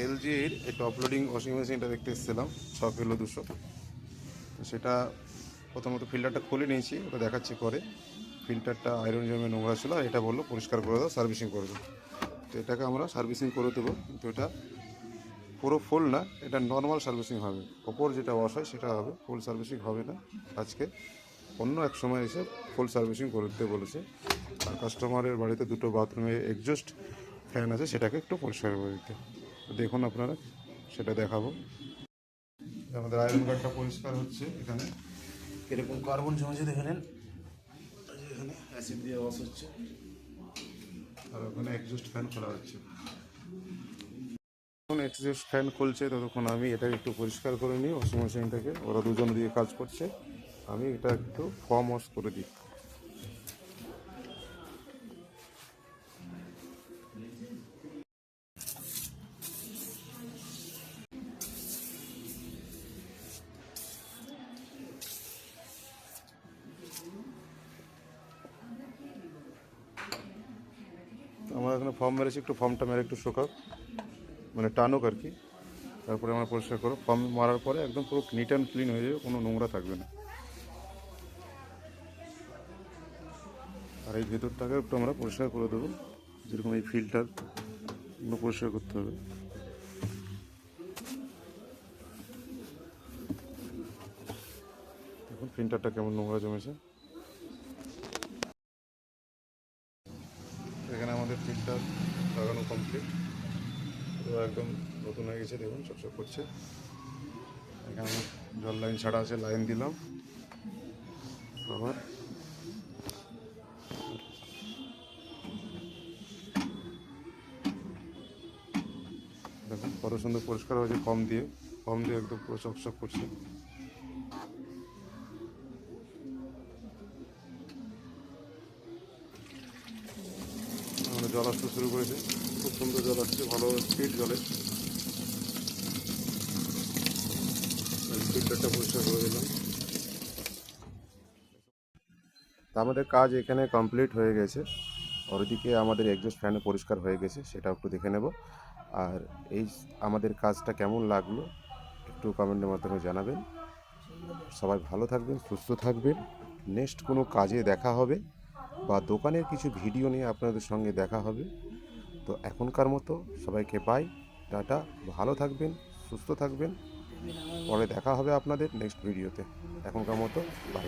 এলজির এই top loading washing মেশিনটা দেখতে এসেছিলাম 6 কিলো 200। সেটা প্রথমত ফিল্টারটা খুলে নিয়েছি, ওটা দেখাচ্ছি পরে। ফিল্টারটা আয়রন জমে নোংরা ছিল, এটা বললো পরিষ্কার করে দাও, সার্ভিসিং করে দাও। তো এটাকে আমরা সার্ভিসিং করে দেবো, কিন্তু এটা পুরো ফুল না, এটা নর্মাল সার্ভিসিং হবে। ওপর যেটা ওয়াশ হয় সেটা হবে, ফুল সার্ভিসিং হবে না আজকে। অন্য এক সময় এসে ফুল সার্ভিসিং করে দিতে বলেছে। আর কাস্টমারের বাড়িতে দুটো বাথরুমে এক্সজস্ট ফ্যান আছে, সেটাকে একটু পরিষ্কার করে দিতে। দেখুন আপনারা, সেটা দেখাবো। আমাদের আয়রন গার্ডটা পরিষ্কার হচ্ছে। এখানে এরকম কার্বন জমেছে, দেখে নেন। এখানে অ্যাসিড দিয়ে ওয়াশ হচ্ছে, আর ওখানে এক্সজস্ট ফ্যান খোলা হচ্ছে। যখন এক্সজস্ট ফ্যান খুলছে ততক্ষণ আমি এটাকে একটু পরিষ্কার করে নিই ওয়াশিং মেশিনটাকে। ওরা দুজন দিয়ে কাজ করছে, আমি এটা একটু ফর্ম ওয়াশ করে দিই। আমার এখানে ফর্ম মেরেছি, একটু ফর্মটা মেরে একটু শোকাক, মানে টানুক আর কি। তারপরে আমরা পরিষ্কার করো। ফর্ম মারার পরে একদম পুরো নিট অ্যান্ড ক্লিন হয়ে যাবে, কোনো নোংরা থাকবে না। আর এই ভেতরটাকে একটু আমরা পরিষ্কার করে দেবো, যেরকম এই ফিল্টার এগুলো পরিষ্কার করতে হবে। দেখুন ফিল্টারটা কেমন নোংরা জমেছে। এখানে আমাদের ফিল্টার লাগানো কমপ্লিট, পুরো একদম নতুন হয়ে গেছে, দেখুন চকচক করছে। এখানে জল লাইন ছাড়া আছে, লাইন দিলাম। আবার দেখুন কত সুন্দর পরিষ্কার হয়েছে ফর্ম দিয়ে একদম পুরো চকচক করছে। আমরা জল আসতে শুরু করেছে, খুব সুন্দর জল আসছে, ভালো স্পিড জলে। ফিল্টারটা পরিষ্কার করে দিলাম। তা আমাদের কাজ এখানে কমপ্লিট হয়ে গেছে। আর ওদিকে আমাদের এক্সজস্ট ফ্যান পরিষ্কার হয়ে গেছে, সেটা একটু দেখে নেব। আর এই আমাদের কাজটা কেমন লাগলো একটু কমেন্টের মাধ্যমে জানাবেন। সবাই ভালো থাকবেন, সুস্থ থাকবেন। নেক্সট কোনো কাজে দেখা হবে বা দোকানের কিছু ভিডিও নিয়ে আপনাদের সঙ্গে দেখা হবে। তো এখনকার মতো সবাইকে বাই, টাটা। ভালো থাকবেন, সুস্থ থাকবেন। পরে দেখা হবে আপনাদের নেক্সট ভিডিওতে। এখনকার মতো বাই।